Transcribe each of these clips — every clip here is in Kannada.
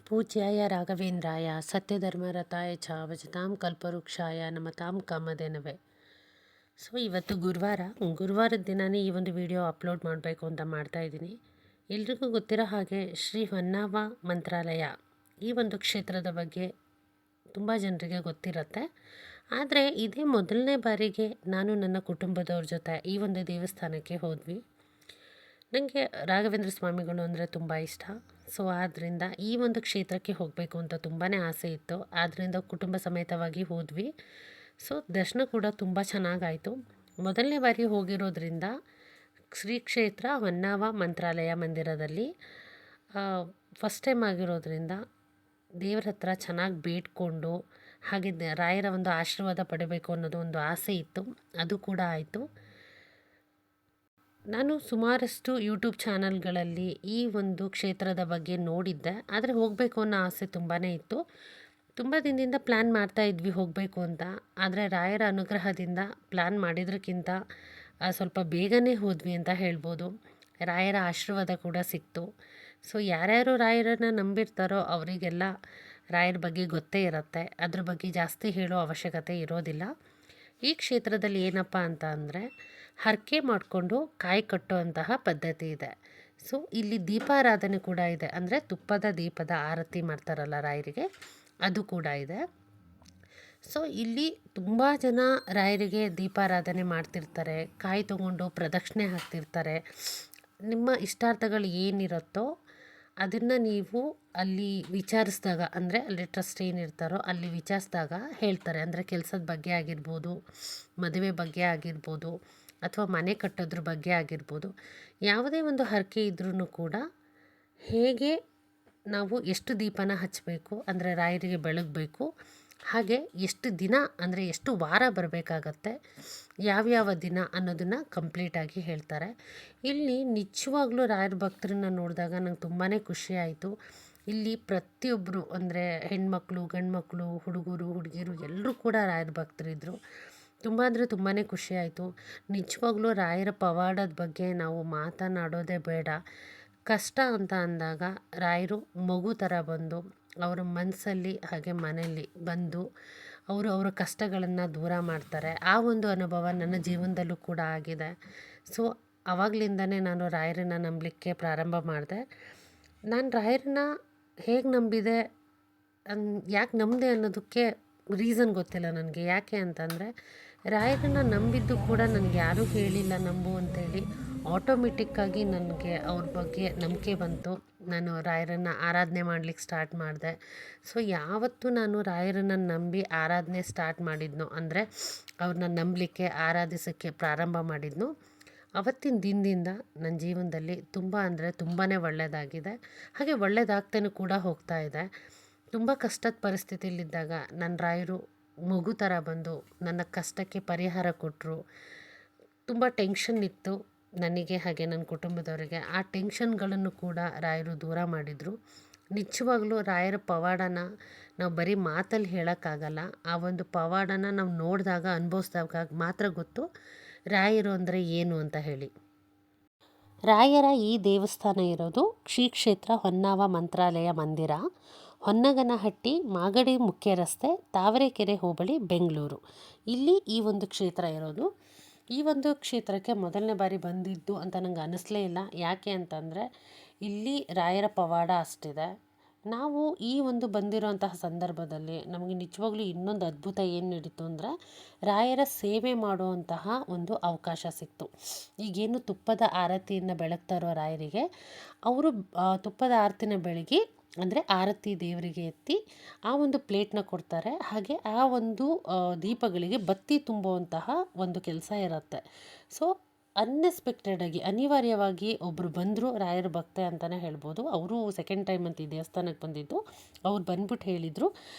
ಪೂಜ್ಯಾಯ ರಾಘವೇಂದ್ರಾಯ ಸತ್ಯಧರ್ಮರತಾಯ ಚ ಭಜತಾಂ ಕಲ್ಪವೃಕ್ಷಾಯ ನಮತಾಂ ಕಾಮಧೇನವೇ. ಸೊ ಇವತ್ತು ಗುರುವಾರದ ದಿನವೇ ಈ ಒಂದು ವಿಡಿಯೋ ಅಪ್ಲೋಡ್ ಮಾಡಬೇಕು ಅಂತ ಮಾಡ್ತಾಯಿದ್ದೀನಿ. ಎಲ್ರಿಗೂ ಗೊತ್ತಿರೋ ಹಾಗೆ ಶ್ರೀ ಹೊನ್ನಾವ ಮಂತ್ರಾಲಯ ಈ ಒಂದು ಕ್ಷೇತ್ರದ ಬಗ್ಗೆ ತುಂಬ ಜನರಿಗೆ ಗೊತ್ತಿರುತ್ತೆ. ಆದರೆ ಇದೇ ಮೊದಲನೇ ಬಾರಿಗೆ ನಾನು ನನ್ನ ಕುಟುಂಬದವ್ರ ಜೊತೆ ಈ ಒಂದು ದೇವಸ್ಥಾನಕ್ಕೆ ಹೋದ್ವಿ. ನನಗೆ ರಾಘವೇಂದ್ರ ಸ್ವಾಮಿಗಳು ಅಂದರೆ ತುಂಬ ಇಷ್ಟ. ಸೊ ಆದ್ದರಿಂದ ಈ ಒಂದು ಕ್ಷೇತ್ರಕ್ಕೆ ಹೋಗಬೇಕು ಅಂತ ತುಂಬಾ ಆಸೆ ಇತ್ತು. ಆದ್ದರಿಂದ ಕುಟುಂಬ ಸಮೇತವಾಗಿ ಹೋದ್ವಿ. ಸೊ ದರ್ಶನ ಕೂಡ ತುಂಬ ಚೆನ್ನಾಗಾಯಿತು. ಮೊದಲನೇ ಬಾರಿ ಹೋಗಿರೋದ್ರಿಂದ ಶ್ರೀ ಕ್ಷೇತ್ರ ಹೊನ್ನಾವ ಮಂತ್ರಾಲಯ ಮಂದಿರದಲ್ಲಿ ಫಸ್ಟ್ ಟೈಮ್ ಆಗಿರೋದ್ರಿಂದ ದೇವ್ರ ಹತ್ರ ಚೆನ್ನಾಗಿ ಬೇಡ್ಕೊಂಡು ಹಾಗೆ ರಾಯರ ಒಂದು ಆಶೀರ್ವಾದ ಪಡೀಬೇಕು ಅನ್ನೋದು ಒಂದು ಆಸೆ ಇತ್ತು. ಅದು ಕೂಡ ಆಯಿತು. ನಾನು ಸುಮಾರಷ್ಟು ಯೂಟ್ಯೂಬ್ ಚಾನಲ್ಗಳಲ್ಲಿ ಈ ಒಂದು ಕ್ಷೇತ್ರದ ಬಗ್ಗೆ ನೋಡಿದ್ದೆ. ಆದರೆ ಹೋಗಬೇಕು ಅನ್ನೋ ಆಸೆ ತುಂಬಾ ಇತ್ತು. ತುಂಬ ದಿನದಿಂದ ಪ್ಲ್ಯಾನ್ ಮಾಡ್ತಾ ಇದ್ವಿ ಹೋಗಬೇಕು ಅಂತ. ಆದರೆ ರಾಯರ ಅನುಗ್ರಹದಿಂದ ಪ್ಲ್ಯಾನ್ ಮಾಡಿದ್ರಕ್ಕಿಂತ ಸ್ವಲ್ಪ ಬೇಗನೆ ಹೋದ್ವಿ ಅಂತ ಹೇಳ್ಬೋದು. ರಾಯರ ಆಶೀರ್ವಾದ ಕೂಡ ಸಿಕ್ತು. ಸೊ ಯಾರ್ಯಾರು ರಾಯರನ್ನು ನಂಬಿರ್ತಾರೋ ಅವರಿಗೆಲ್ಲ ರಾಯರ ಬಗ್ಗೆ ಗೊತ್ತೇ ಇರುತ್ತೆ. ಅದ್ರ ಬಗ್ಗೆ ಜಾಸ್ತಿ ಹೇಳೋ ಅವಶ್ಯಕತೆ ಇರೋದಿಲ್ಲ. ಈ ಕ್ಷೇತ್ರದಲ್ಲಿ ಏನಪ್ಪ ಅಂತ ಅಂದರೆ ಹರಕೆ ಮಾಡಿಕೊಂಡು ಕಾಯಿ ಕಟ್ಟುವಂತಹ ಪದ್ಧತಿ ಇದೆ. ಸೊ ಇಲ್ಲಿ ದೀಪಾರಾಧನೆ ಕೂಡ ಇದೆ. ಅಂದರೆ ತುಪ್ಪದ ದೀಪದ ಆರತಿ ಮಾಡ್ತಾರಲ್ಲ ರಾಯರಿಗೆ, ಅದು ಕೂಡ ಇದೆ. ಸೊ ಇಲ್ಲಿ ತುಂಬ ಜನ ರಾಯರಿಗೆ ದೀಪಾರಾಧನೆ ಮಾಡ್ತಿರ್ತಾರೆ, ಕಾಯಿ ತೊಗೊಂಡು ಪ್ರದಕ್ಷಿಣೆ ಹಾಕ್ತಿರ್ತಾರೆ. ನಿಮ್ಮ ಇಷ್ಟಾರ್ಥಗಳು ಏನಿರುತ್ತೋ ಅದನ್ನು ನೀವು ಅಲ್ಲಿ ವಿಚಾರಿಸಿದಾಗ, ಅಂದರೆ ಅಲ್ಲಿ ಟ್ರಸ್ಟ್ ಏನಿರ್ತಾರೋ ಅಲ್ಲಿ ವಿಚಾರಿಸಿದಾಗ ಹೇಳ್ತಾರೆ. ಅಂದರೆ ಕೆಲಸದ ಬಗ್ಗೆ ಆಗಿರ್ಬೋದು, ಮದುವೆ ಬಗ್ಗೆ ಆಗಿರ್ಬೋದು, ಅಥವಾ ಮನೆ ಕಟ್ಟೋದ್ರ ಬಗ್ಗೆ ಆಗಿರ್ಬೋದು, ಯಾವುದೇ ಒಂದು ಹರಕೆ ಇದ್ರೂ ಕೂಡ ಹೇಗೆ ನಾವು ಎಷ್ಟು ದೀಪನ ಹಚ್ಚಬೇಕು, ಅಂದರೆ ರಾಯರಿಗೆ ಬೆಳಗಬೇಕು, ಹಾಗೆ ಎಷ್ಟು ದಿನ ಅಂದರೆ ಎಷ್ಟು ವಾರ ಬರಬೇಕಾಗತ್ತೆ, ಯಾವ್ಯಾವ ದಿನ ಅನ್ನೋದನ್ನು ಕಂಪ್ಲೀಟಾಗಿ ಹೇಳ್ತಾರೆ. ಇಲ್ಲಿ ನಿಜವಾಗ್ಲೂ ರಾಯರ ಭಕ್ತರನ್ನ ನೋಡಿದಾಗ ನಂಗೆ ತುಂಬಾ ಖುಷಿ ಆಯಿತು. ಇಲ್ಲಿ ಪ್ರತಿಯೊಬ್ಬರು ಅಂದರೆ ಹೆಣ್ಮಕ್ಳು, ಗಂಡ್ಮಕ್ಳು, ಹುಡುಗರು, ಹುಡುಗಿಯರು ಎಲ್ಲರೂ ಕೂಡ ರಾಯರ ಭಕ್ತರಿದ್ದರು. ತುಂಬ ಅಂದರೆ ತುಂಬಾ ಖುಷಿ ಆಯಿತು. ನಿಜವಾಗ್ಲೂ ರಾಯರ ಪವಾಡದ ಬಗ್ಗೆ ನಾವು ಮಾತನಾಡೋದೇ ಬೇಡ. ಕಷ್ಟ ಅಂತ ಅಂದಾಗ ರಾಯರು ಮಗು ಥರ ಬಂದು ಅವರ ಮನಸ್ಸಲ್ಲಿ ಹಾಗೆ ಮನೆಯಲ್ಲಿ ಬಂದು ಅವರ ಕಷ್ಟಗಳನ್ನು ದೂರ ಮಾಡ್ತಾರೆ. ಆ ಒಂದು ಅನುಭವ ನನ್ನ ಜೀವನದಲ್ಲೂ ಕೂಡ ಆಗಿದೆ. ಸೊ ಆವಾಗಲಿಂದನೇ ನಾನು ರಾಯರನ್ನು ನಂಬಲಿಕ್ಕೆ ಪ್ರಾರಂಭ ಮಾಡಿದೆ. ನಾನು ರಾಯರನ್ನ ಹೇಗೆ ನಂಬಿದೆ, ಯಾಕೆ ನಂಬಿದೆ ಅನ್ನೋದಕ್ಕೆ ರೀಸನ್ ಗೊತ್ತಿಲ್ಲ ನನಗೆ. ಯಾಕೆ ಅಂತಂದರೆ ರಾಯರನ್ನು ನಂಬಿದ್ದು ಕೂಡ ನನಗೆ ಯಾರೂ ಹೇಳಿಲ್ಲ ನಂಬು ಅಂತೇಳಿ. ಆಟೋಮೆಟಿಕ್ಕಾಗಿ ನನಗೆ ಅವ್ರ ಬಗ್ಗೆ ನಂಬಿಕೆ ಬಂತು. ನಾನು ರಾಯರನ್ನು ಆರಾಧನೆ ಮಾಡಲಿಕ್ಕೆ ಸ್ಟಾರ್ಟ್ ಮಾಡಿದೆ. ಸೊ ಯಾವತ್ತೂ ನಾನು ರಾಯರನ್ನು ನಂಬಿ ಆರಾಧನೆ ಸ್ಟಾರ್ಟ್ ಮಾಡಿದ್ನೋ, ಅಂದರೆ ಅವ್ರನ್ನ ನಂಬಲಿಕ್ಕೆ ಆರಾಧಿಸೋಕ್ಕೆ ಪ್ರಾರಂಭ ಮಾಡಿದ್ನೋ, ಅವತ್ತಿನ ದಿನದಿಂದ ನನ್ನ ಜೀವನದಲ್ಲಿ ತುಂಬ ಅಂದರೆ ತುಂಬಾ ಒಳ್ಳೆಯದಾಗಿದೆ. ಹಾಗೆ ಒಳ್ಳೆಯದಾಗ್ತಾನೂ ಕೂಡ ಹೋಗ್ತಾ ಇದೆ. ತುಂಬ ಕಷ್ಟದ ಪರಿಸ್ಥಿತಿಯಲ್ಲಿದ್ದಾಗ ನನ್ನ ರಾಯರು ಮಗು ಥರ ಬಂದು ನನ್ನ ಕಷ್ಟಕ್ಕೆ ಪರಿಹಾರ ಕೊಟ್ಟರು. ತುಂಬ ಟೆನ್ಷನ್ ಇತ್ತು ನನಗೆ ಹಾಗೆ ನನ್ನ ಕುಟುಂಬದವರಿಗೆ. ಆ ಟೆನ್ಷನ್ಗಳನ್ನು ಕೂಡ ರಾಯರು ದೂರ ಮಾಡಿದರು. ನಿಜವಾಗ್ಲೂ ರಾಯರ ಪವಾಡನ ನಾವು ಬರೀ ಮಾತಲ್ಲಿ ಹೇಳೋಕ್ಕಾಗಲ್ಲ. ಆ ಒಂದು ಪವಾಡನ ನಾವು ನೋಡಿದಾಗ, ಅನುಭವಿಸಿದಾಗ ಮಾತ್ರ ಗೊತ್ತು ರಾಯರು ಅಂದರೆ ಏನು ಅಂತ ಹೇಳಿ. ರಾಯರ ಈ ದೇವಸ್ಥಾನ ಇರೋದು ಶ್ರೀ ಕ್ಷೇತ್ರ ಹೊನ್ನಾವ ಮಂತ್ರಾಲಯ ಮಂದಿರ, ಹೊನ್ನಗನಹಟ್ಟಿ, ಮಾಗಡಿ ಮುಖ್ಯ ರಸ್ತೆ, ತಾವರೆಕೆರೆ ಹೋಬಳಿ, ಬೆಂಗಳೂರು. ಇಲ್ಲಿ ಈ ಒಂದು ಕ್ಷೇತ್ರ ಇರೋದು. ಈ ಒಂದು ಕ್ಷೇತ್ರಕ್ಕೆ ಮೊದಲನೇ ಬಾರಿ ಬಂದಿದ್ದು ಅಂತ ನಂಗೆ ಅನ್ನಿಸ್ಲೇ ಇಲ್ಲ. ಯಾಕೆ ಅಂತಂದರೆ ಇಲ್ಲಿ ರಾಯರ ಪವಾಡ ಅಷ್ಟಿದೆ. ನಾವು ಈ ಒಂದು ಬಂದಿರೋಂತಹ ಸಂದರ್ಭದಲ್ಲಿ ನಮಗೆ ನಿಜವಾಗ್ಲೂ ಇನ್ನೊಂದು ಅದ್ಭುತ ಏನು ನಡೀತು ಅಂದರೆ ರಾಯರ ಸೇವೆ ಮಾಡುವಂತಹ ಒಂದು ಅವಕಾಶ ಸಿಕ್ತು. ಈಗೇನು ತುಪ್ಪದ ಆರತಿಯನ್ನು ಬೆಳಗ್ತಾರೋ ರಾಯರಿಗೆ, ಅವರು ತುಪ್ಪದ ಆರತಿನ ಬೆಳಗಿ, ಅಂದರೆ ಆರತಿ ದೇವರಿಗೆ ಎತ್ತಿ ಆ ಒಂದು ಪ್ಲೇಟ್ನ ಕೊಡ್ತಾರೆ. ಹಾಗೆ ಆ ಒಂದು ದೀಪಗಳಿಗೆ ಬತ್ತಿ ತುಂಬುವಂತಹ ಒಂದು ಕೆಲಸ ಇರುತ್ತೆ. ಸೊ ಅನ್ಎಕ್ಸ್ಪೆಕ್ಟೆಡಾಗಿ ಅನಿವಾರ್ಯವಾಗಿ ಒಬ್ಬರು ಬಂದರು, ರಾಯರ ಭಕ್ತೆ ಅಂತಲೇ ಹೇಳ್ಬೋದು. ಅವರು ಸೆಕೆಂಡ್ ಟೈಮ್ ಅಂತ ಈ ದೇವಸ್ಥಾನಕ್ಕೆ ಬಂದಿದ್ದು. ಅವ್ರು ಬಂದ್ಬಿಟ್ಟು ಹೇಳಿದರು,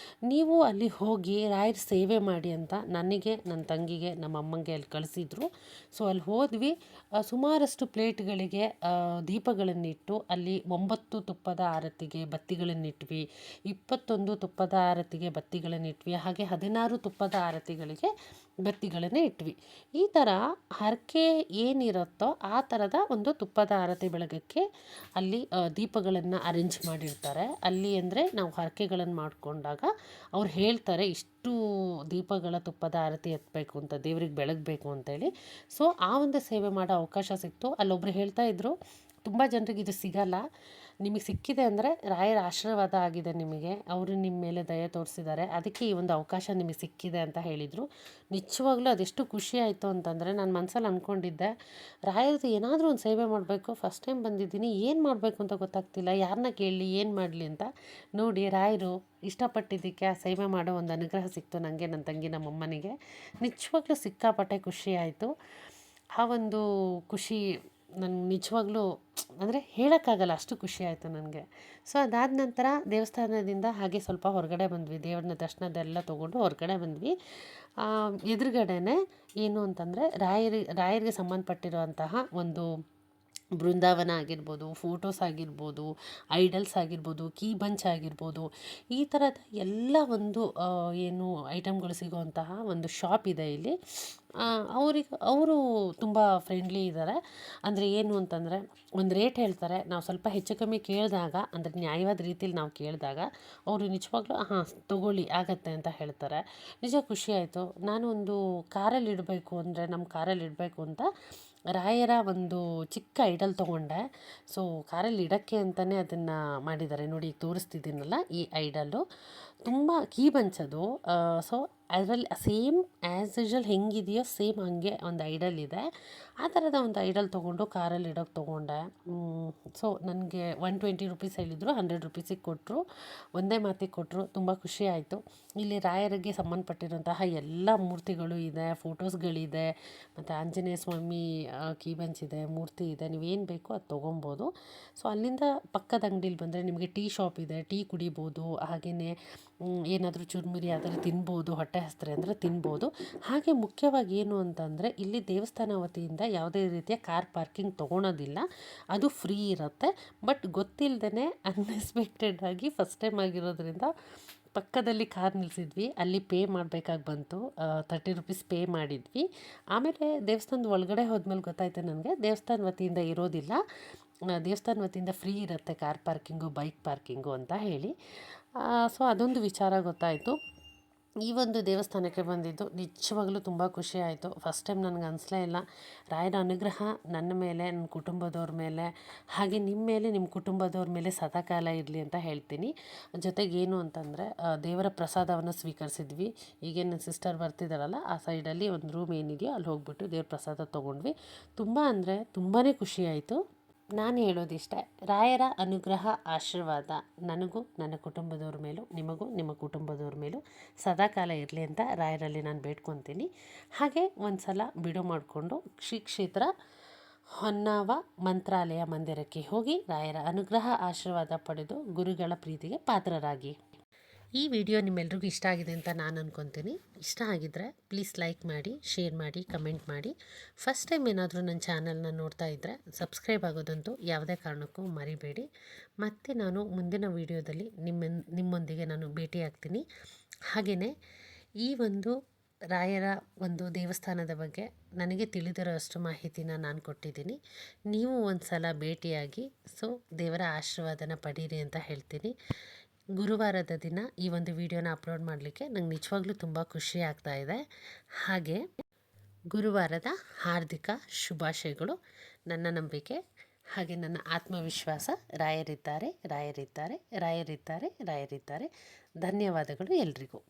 ನೀವು ಅಲ್ಲಿ ಹೋಗಿ ರಾಯರ ಸೇವೆ ಮಾಡಿ ಅಂತ ನನಗೆ, ನನ್ನ ತಂಗಿಗೆ, ನಮ್ಮ ಅಮ್ಮಂಗೆ ಅಲ್ಲಿ ಕಳಿಸಿದ್ರು. ಸೊ ಅಲ್ಲಿ ಹೋದ್ವಿ. ಸುಮಾರಷ್ಟು ಪ್ಲೇಟ್ಗಳಿಗೆ ದೀಪಗಳನ್ನಿಟ್ಟು ಅಲ್ಲಿ 9 ತುಪ್ಪದ ಆರತಿಗೆ ಬತ್ತಿಗಳನ್ನಿಟ್ವಿ, 21 ತುಪ್ಪದ ಆರತಿಗೆ ಬತ್ತಿಗಳನ್ನಿಟ್ವಿ, ಹಾಗೆ 16 ತುಪ್ಪದ ಆರತಿಗಳಿಗೆ ಬತ್ತಿಗಳನ್ನೇ ಇಟ್ವಿ. ಈ ಥರ ಹರಕೆ ಏನಿರುತ್ತೋ ಆ ಥರದ ಒಂದು ತುಪ್ಪದ ಆರತಿ ಬೆಳಗಕ್ಕೆ ಅಲ್ಲಿ ದೀಪಗಳನ್ನು ಅರೇಂಜ್ ಮಾಡಿರ್ತಾರೆ. ಅಲ್ಲಿ ಅಂದರೆ ನಾವು ಹರಕೆಗಳನ್ನು ಮಾಡಿಕೊಂಡಾಗ ಅವ್ರು ಹೇಳ್ತಾರೆ ಇಷ್ಟು ದೀಪಗಳ ತುಪ್ಪದ ಆರತಿ ಎತ್ತಬೇಕು ಅಂತ, ದೇವ್ರಿಗೆ ಬೆಳಗಬೇಕು ಅಂತೇಳಿ. ಸೊ ಆ ಒಂದು ಸೇವೆ ಮಾಡೋ ಅವಕಾಶ ಸಿಕ್ತು. ಅಲ್ಲೊಬ್ರು ಹೇಳ್ತಾ ಇದ್ರು, ತುಂಬ ಜನರಿಗೆ ಇದು ಸಿಗಲ್ಲ, ನಿಮಗೆ ಸಿಕ್ಕಿದೆ ಅಂದರೆ ರಾಯರ ಆಶೀರ್ವಾದ ಆಗಿದೆ ನಿಮಗೆ, ಅವರು ನಿಮ್ಮ ಮೇಲೆ ದಯೆ ತೋರಿಸಿದ್ದಾರೆ, ಅದಕ್ಕೆ ಈ ಒಂದು ಅವಕಾಶ ನಿಮಗೆ ಸಿಕ್ಕಿದೆ ಅಂತ ಹೇಳಿದರು. ನಿಜವಾಗ್ಲೂ ಅದೆಷ್ಟು ಖುಷಿ ಆಯಿತು ಅಂತಂದರೆ, ನಾನು ಮನಸ್ಸಲ್ಲಿ ಅಂದ್ಕೊಂಡಿದ್ದೆ ರಾಯರದು ಏನಾದರೂ ಒಂದು ಸೇವೆ ಮಾಡಬೇಕು, ಫಸ್ಟ್ ಟೈಮ್ ಬಂದಿದ್ದೀನಿ, ಏನು ಮಾಡಬೇಕು ಅಂತ ಗೊತ್ತಾಗ್ತಿಲ್ಲ, ಯಾರನ್ನ ಕೇಳಲಿ, ಏನು ಮಾಡಲಿ ಅಂತ. ನೋಡಿ ರಾಯರು ಇಷ್ಟಪಟ್ಟಿದ್ದಕ್ಕೆ ಆ ಸೇವೆ ಮಾಡೋ ಒಂದು ಅನುಗ್ರಹ ಸಿಕ್ತು ನನಗೆ, ನನ್ನ ತಂಗಿ ನಮ್ಮಮ್ಮನಿಗೆ. ನಿಜವಾಗ್ಲೂ ಸಿಕ್ಕಾಪಟ್ಟೆ ಖುಷಿ ಆಯಿತು. ಆ ಒಂದು ಖುಷಿ ನನಗೆ ನಿಜವಾಗ್ಲೂ ಅಂದರೆ ಹೇಳೋಕ್ಕಾಗಲ್ಲ, ಅಷ್ಟು ಖುಷಿ ಆಯಿತು ನನಗೆ. ಸೊ ಅದಾದ ನಂತರ ದೇವಸ್ಥಾನದಿಂದ ಹಾಗೆ ಸ್ವಲ್ಪ ಹೊರಗಡೆ ಬಂದ್ವಿ, ದೇವ್ರನ್ನ ದರ್ಶನದೆಲ್ಲ ತೊಗೊಂಡು ಹೊರಗಡೆ ಬಂದ್ವಿ. ಎದುರುಗಡೆನೇ ಏನು ಅಂತಂದರೆ ರಾಯರಿಗೆ ಸಂಬಂಧಪಟ್ಟಿರುವಂತಹ ಒಂದು ಬೃಂದಾವನ ಆಗಿರ್ಬೋದು, ಫೋಟೋಸ್ ಆಗಿರ್ಬೋದು, ಐಡಲ್ಸ್ ಆಗಿರ್ಬೋದು, ಕೀ ಬಂಚ್ ಆಗಿರ್ಬೋದು, ಈ ಥರದ ಎಲ್ಲ ಒಂದು ಏನು ಐಟಮ್ಗಳು ಸಿಗುವಂತಹ ಒಂದು ಶಾಪ್ ಇದೆ ಇಲ್ಲಿ. ಅವರು ತುಂಬ ಫ್ರೆಂಡ್ಲಿ ಇದ್ದಾರೆ. ಅಂದರೆ ಏನು ಅಂತಂದರೆ, ಒಂದು ರೇಟ್ ಹೇಳ್ತಾರೆ, ನಾವು ಸ್ವಲ್ಪ ಹೆಚ್ಚು ಕಮ್ಮಿ ಕೇಳಿದಾಗ, ಅಂದರೆ ನ್ಯಾಯವಾದ ರೀತಿಯಲ್ಲಿ ನಾವು ಕೇಳಿದಾಗ ಅವರು ನಿಜವಾಗ್ಲೂ ಹಾಂ ತೊಗೊಳ್ಳಿ ಆಗತ್ತೆ ಅಂತ ಹೇಳ್ತಾರೆ. ನಿಜ ಖುಷಿ ಆಯಿತು. ನಾನು ಒಂದು ಕಾರಲ್ಲಿ ಇಡಬೇಕು ಅಂದರೆ, ನಮ್ಮ ಕಾರಲ್ಲಿ ಇಡಬೇಕು ಅಂತ ರಾಯರ ಒಂದು ಚಿಕ್ಕ ಐಡಲ್ ತೊಗೊಂಡೆ. ಸೊ ಕಾರಲ್ಲಿ ಇಡೋಕ್ಕೆ ಅಂತಲೇ ಅದನ್ನು ಮಾಡಿದ್ದಾರೆ ನೋಡಿ, ಈಗ ತೋರಿಸ್ತಿದ್ದೀನಲ್ಲ ಈ ಐಡಲ್ಲು, ತುಂಬ ಕೀ ಬಂಚದು. ಸೊ ಅದರಲ್ಲಿ ಸೇಮ್ ಆ್ಯಸ್ ಯೂಶ್ವಲ್ ಹೆಂಗಿದೆಯೋ ಸೇಮ್ ಹಾಗೆ ಒಂದು ಐಡಲ್ ಇದೆ. ಆ ಥರದ ಒಂದು ಐಡಲ್ ತೊಗೊಂಡು ಕಾರಲ್ಲಿ ಇಡೋಕ್ಕೆ ತೊಗೊಂಡೆ. ಸೊ ನನಗೆ 120 ರುಪೀಸ್ ಹೇಳಿದರು, 100 ರುಪೀಸಿಗೆ ಕೊಟ್ಟರು, ಒಂದೇ ಮಾತಿಗೆ ಕೊಟ್ಟರು. ತುಂಬ ಖುಷಿ ಆಯಿತು. ಇಲ್ಲಿ ರಾಯರಿಗೆ ಸಂಬಂಧಪಟ್ಟಿರುವಂತಹ ಎಲ್ಲ ಮೂರ್ತಿಗಳು ಇದೆ, ಫೋಟೋಸ್ಗಳಿದೆ, ಮತ್ತು ಆಂಜನೇಯ ಸ್ವಾಮಿ ಕೀ ಬಂಚ್ ಇದೆ, ಮೂರ್ತಿ ಇದೆ, ನೀವೇನು ಬೇಕೋ ಅದು ತೊಗೊಬೋದು. ಸೊ ಅಲ್ಲಿಂದ ಪಕ್ಕದ ಅಂಗಡಿಲಿ ಬಂದರೆ ನಿಮಗೆ ಟೀ ಶಾಪ್ ಇದೆ, ಟೀ ಕುಡಿಬೋದು, ಹಾಗೆಯೇ ಏನಾದರೂ ಚುರುಮುರಿ ಆದರೆ ತಿನ್ಬೋದು, ಹೊಟ್ಟೆ ಹಸಿದ್ರೆ ಅಂದರೆ ತಿನ್ಬೋದು. ಹಾಗೆ ಮುಖ್ಯವಾಗಿ ಏನು ಅಂತಂದರೆ, ಇಲ್ಲಿ ದೇವಸ್ಥಾನ ವತಿಯಿಂದ ಯಾವುದೇ ರೀತಿಯ ಕಾರ್ ಪಾರ್ಕಿಂಗ್ ತೊಗೊಳೋದಿಲ್ಲ, ಅದು ಫ್ರೀ ಇರುತ್ತೆ. ಬಟ್ ಗೊತ್ತಿಲ್ಲದೇ ಅನ್ಎಕ್ಸ್ಪೆಕ್ಟೆಡ್ ಆಗಿ ಫಸ್ಟ್ ಟೈಮ್ ಆಗಿರೋದ್ರಿಂದ ಪಕ್ಕದಲ್ಲಿ ಕಾರ್ ನಿಲ್ಲಿಸಿದ್ವಿ, ಅಲ್ಲಿ ಪೇ ಮಾಡಬೇಕಾಗಿ ಬಂತು. 30 ರುಪೀಸ್ ಪೇ ಮಾಡಿದ್ವಿ. ಆಮೇಲೆ ದೇವಸ್ಥಾನದ ಒಳಗಡೆ ಹೋದ್ಮೇಲೆ ಗೊತ್ತಾಯ್ತು ನನಗೆ, ದೇವಸ್ಥಾನ ವತಿಯಿಂದ ಇರೋದಿಲ್ಲ, ದೇವಸ್ಥಾನ ವತಿಯಿಂದ ಫ್ರೀ ಇರುತ್ತೆ ಕಾರ್ ಪಾರ್ಕಿಂಗು, ಬೈಕ್ ಪಾರ್ಕಿಂಗು ಅಂತ ಹೇಳಿ. ಸೊ ಅದೊಂದು ವಿಚಾರ ಗೊತ್ತಾಯಿತು. ಈ ಒಂದು ದೇವಸ್ಥಾನಕ್ಕೆ ಬಂದಿದ್ದು ನಿಜವಾಗ್ಲೂ ತುಂಬ ಖುಷಿ ಆಯಿತು. ಫಸ್ಟ್ ಟೈಮ್ ನನಗೆ ಅನಿಸ್ಲೇ ಇಲ್ಲ. ರಾಯರ ಅನುಗ್ರಹ ನನ್ನ ಮೇಲೆ, ನನ್ನ ಕುಟುಂಬದವ್ರ ಮೇಲೆ, ಹಾಗೆ ನಿಮ್ಮ ಮೇಲೆ, ನಿಮ್ಮ ಕುಟುಂಬದವ್ರ ಮೇಲೆ ಸದಾಕಾಲ ಇರಲಿ ಅಂತ ಹೇಳ್ತೀನಿ. ಜೊತೆಗೆ ಏನು ಅಂತಂದರೆ, ದೇವರ ಪ್ರಸಾದವನ್ನು ಸ್ವೀಕರಿಸಿದ್ವಿ. ಈಗೇನು ನನ್ನ ಸಿಸ್ಟರ್ ಬರ್ತಿದ್ದಾರಲ್ಲ, ಆ ಸೈಡಲ್ಲಿ ಒಂದು ರೂಮ್ ಏನಿದೆಯೋ ಅಲ್ಲಿ ಹೋಗ್ಬಿಟ್ಟು ದೇವ್ರ ಪ್ರಸಾದ ತೊಗೊಂಡ್ವಿ. ತುಂಬ ಅಂದರೆ ತುಂಬಾ ಖುಷಿ ಆಯಿತು. ನಾನು ಹೇಳೋದಿಷ್ಟೇ, ರಾಯರ ಅನುಗ್ರಹ ಆಶೀರ್ವಾದ ನನಗೂ, ನನ್ನ ಕುಟುಂಬದವ್ರ ಮೇಲೂ, ನಿಮಗೂ, ನಿಮ್ಮ ಕುಟುಂಬದವ್ರ ಮೇಲೂ ಸದಾಕಾಲ ಇರಲಿ ಅಂತ ರಾಯರಲ್ಲಿ ನಾನು ಬೇಡ್ಕೊತೀನಿ. ಹಾಗೆ ಒಂದು ಸಲ ಬಿಡು ಮಾಡಿಕೊಂಡು ಶ್ರೀ ಕ್ಷೇತ್ರ ಹೊನ್ನಾವ ಮಂತ್ರಾಲಯ ಮಂದಿರಕ್ಕೆ ಹೋಗಿ ರಾಯರ ಅನುಗ್ರಹ ಆಶೀರ್ವಾದ ಪಡೆದು ಗುರುಗಳ ಪ್ರೀತಿಗೆ ಪಾತ್ರರಾಗಿ. ಈ ವಿಡಿಯೋ ನಿಮ್ಮೆಲ್ರಿಗೂ ಇಷ್ಟ ಆಗಿದೆ ಅಂತ ನಾನು ಅಂದ್ಕೊತೀನಿ. ಇಷ್ಟ ಆಗಿದ್ದರೆ ಪ್ಲೀಸ್ ಲೈಕ್ ಮಾಡಿ, ಶೇರ್ ಮಾಡಿ, ಕಮೆಂಟ್ ಮಾಡಿ. ಫಸ್ಟ್ ಟೈಮ್ ಏನಾದರೂ ನನ್ನ ಚಾನಲ್ನ ನೋಡ್ತಾ ಇದ್ದರೆ ಸಬ್ಸ್ಕ್ರೈಬ್ ಆಗೋದಂತೂ ಯಾವುದೇ ಕಾರಣಕ್ಕೂ ಮರಿಬೇಡಿ. ಮತ್ತು ನಾನು ಮುಂದಿನ ವಿಡಿಯೋದಲ್ಲಿ ನಿಮ್ಮೊಂದಿಗೆ ನಾನು ಭೇಟಿಯಾಗ್ತೀನಿ. ಹಾಗೆಯೇ ಈ ಒಂದು ರಾಯರ ಒಂದು ದೇವಸ್ಥಾನದ ಬಗ್ಗೆ ನನಗೆ ತಿಳಿದಿರೋ ಅಷ್ಟು ಮಾಹಿತಿನ ನಾನು ಕೊಟ್ಟಿದ್ದೀನಿ. ನೀವು ಒಂದು ಸಲ ಭೇಟಿಯಾಗಿ ಸೊ ದೇವರ ಆಶೀರ್ವಾದನ ಪಡೀರಿ ಅಂತ ಹೇಳ್ತೀನಿ. ಗುರುವಾರದ ದಿನ ಈ ಒಂದು ವಿಡಿಯೋನ ಅಪ್ಲೋಡ್ ಮಾಡಲಿಕ್ಕೆ ನಂಗೆ ನಿಜವಾಗ್ಲೂ ತುಂಬ ಖುಷಿ ಆಗ್ತಾ ಇದೆ. ಹಾಗೆ ಗುರುವಾರದ ಹಾರ್ದಿಕ ಶುಭಾಶಯಗಳು. ನನ್ನ ನಂಬಿಕೆ ಹಾಗೆ ನನ್ನ ಆತ್ಮವಿಶ್ವಾಸ, ರಾಯರಿದ್ದಾರೆ, ರಾಯರಿದ್ದಾರೆ, ರಾಯರಿದ್ದಾರೆ, ರಾಯರಿದ್ದಾರೆ. ಧನ್ಯವಾದಗಳು ಎಲ್ರಿಗೂ.